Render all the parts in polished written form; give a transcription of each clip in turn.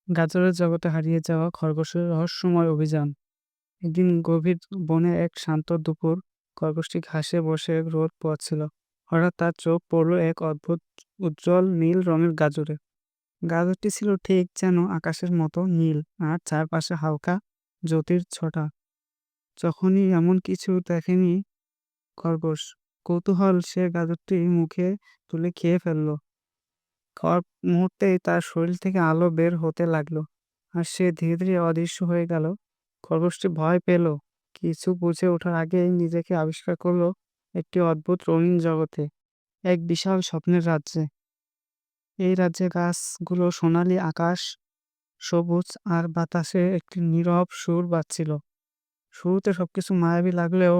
গাজরের জগতে হারিয়ে যাওয়া খরগোশের রহস্যময় অভিযান। একদিন গভীর বনে এক শান্ত দুপুর, খরগোশটি ঘাসে বসে রোদ পোহাচ্ছিল। হঠাৎ তার চোখ পড়ল এক অদ্ভুত উজ্জ্বল নীল রঙের গাজরে। গাজরটি ছিল ঠিক যেন আকাশের মতো নীল, আর চারপাশে হালকা জ্যোতির ছটা। যখনই এমন কিছু দেখেনি খরগোশ, কৌতূহল সে গাজরটি মুখে তুলে খেয়ে ফেলল। খাওয়ার মুহূর্তেই তার শরীর থেকে আলো বের হতে লাগলো, আর সে ধীরে ধীরে অদৃশ্য হয়ে গেল। খরগোশটি ভয় পেল, কিছু বুঝে ওঠার আগেই নিজেকে আবিষ্কার করলো একটি অদ্ভুত রঙিন জগতে, এক বিশাল স্বপ্নের রাজ্যে। এই রাজ্যে গাছগুলো সোনালি আকাশ, সবুজ, আর বাতাসে একটি নীরব সুর বাজছিল। শুরুতে সবকিছু মায়াবী লাগলেও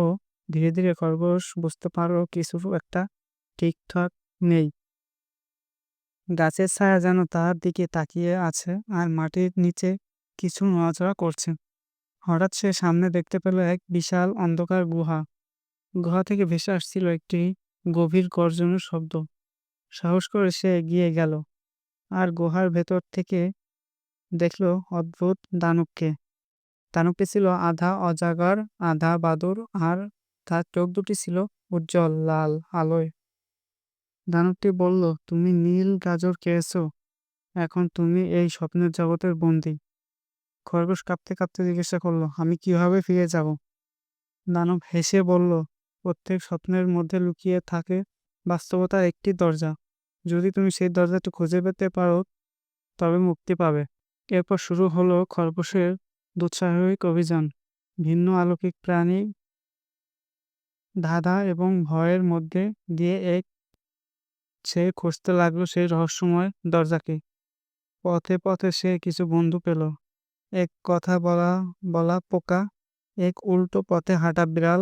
ধীরে ধীরে খরগোশ বুঝতে পারলো কিছু একটা ঠিকঠাক নেই। গাছের ছায়া যেন তার দিকে তাকিয়ে আছে, আর মাটির নিচে কিছু নড়াচড়া করছে। হঠাৎ সে সামনে দেখতে পেল এক বিশাল অন্ধকার গুহা। গুহা থেকে ভেসে আসছিল একটি গভীর গর্জনের শব্দ। সাহস করে সে এগিয়ে গেল, আর গুহার ভেতর থেকে দেখলো অদ্ভুত দানবকে। দানবটি ছিল আধা অজাগর, আধা বাদুড়, আর তার চোখ দুটি ছিল উজ্জ্বল লাল আলোয়। দানবটি বলল, তুমি নীল গাজর খেয়েছো, এখন তুমি এই স্বপ্নের জগতের বন্দী। খরগোশ কাঁপতে কাঁপতে জিজ্ঞাসা করলো, আমি কিভাবে ফিরে যাব? দানব হেসে বলল, প্রত্যেক স্বপ্নের মধ্যে লুকিয়ে থাকে বাস্তবতার একটি দরজা। যদি তুমি সেই দরজাটি খুঁজে পেতে পারো, তবে মুক্তি পাবে। এরপর শুরু হলো খরগোশের দুঃসাহসিক অভিযান। ভিন্ন অলৌকিক প্রাণী, ধাঁধা এবং ভয়ের মধ্যে দিয়ে সে খুঁজতে লাগলো সেই রহস্যময় দরজাকে। পথে পথে সে কিছু বন্ধু পেল, এক কথা বলা বলা পোকা, এক উল্টো পথে হাঁটা বিড়াল,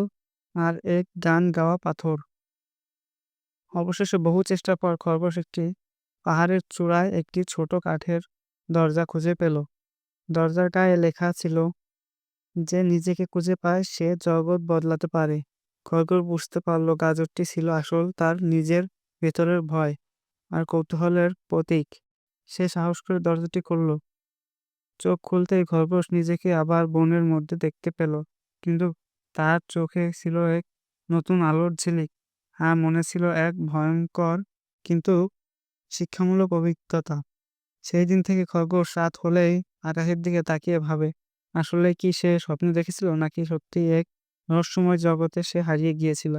আর এক গান গাওয়া পাথর। অবশেষে বহু চেষ্টার পর খরগোশ একটি পাহাড়ের চূড়ায় একটি ছোট কাঠের দরজা খুঁজে পেল। দরজার গায়ে লেখা ছিল, যে নিজেকে খুঁজে পায় সে জগৎ বদলাতে পারে। খরগোশ বুঝতে পারল গাজরটি ছিল আসল তার নিজের ভেতরের ভয় আর কৌতূহলের প্রতীক। সে সাহস করে দরজাটি খুলল। চোখ খুলতেই খরগোশ নিজেকে আবার বনের মধ্যে দেখতে পেল, কিন্তু তার চোখে ছিল এক নতুন আলোর ঝিলিক, আর মনে ছিল এক ভয়ঙ্কর কিন্তু শিক্ষামূলক অভিজ্ঞতা। সেই দিন থেকে খরগোশ রাত হলেই আকাশের দিকে তাকিয়ে ভাবে, আসলে কি সে স্বপ্ন দেখেছিল, নাকি সত্যি এক রহস্যময় জগতে সে হারিয়ে গিয়েছিল।